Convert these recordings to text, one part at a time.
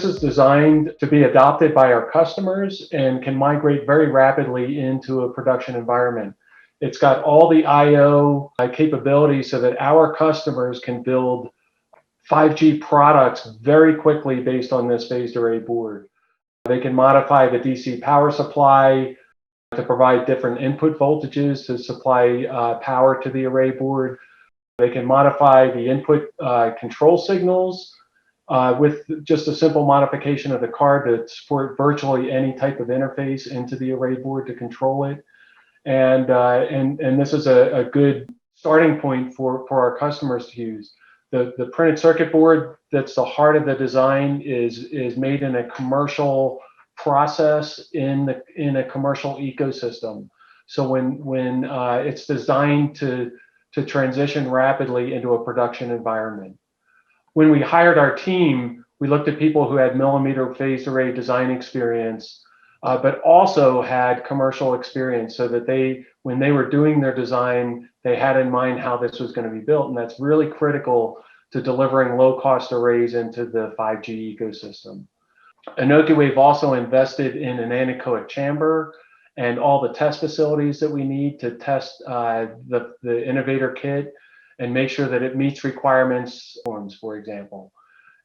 This is designed to be adopted by our customers and can migrate very rapidly into a production environment. It's got all the I/O capabilities so that our customers can build 5G products very quickly based on this phased array board. They can modify the DC power supply to provide different input voltages to supply power to the array board. They can modify the input control signals with just a simple modification of the card to support virtually any type of interface into the array board to control it. And this is a good starting point for our customers to use. The printed circuit board that's the heart of the design is made in a commercial process in a commercial ecosystem. So when it's designed to transition rapidly into a production environment. When we hired our team, we looked at people who had millimeter phased array design experience, but also had commercial experience so that when they were doing their design, they had in mind how this was going to be built. And that's really critical to delivering low-cost arrays into the 5G ecosystem. Anokiwave also invested in an anechoic chamber and all the test facilities that we need to test the Innovator Kit and make sure that it meets requirements, for example.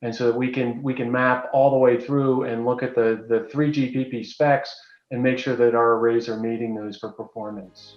And so that we can map all the way through and look at the 3GPP specs and make sure that our arrays are meeting those for performance.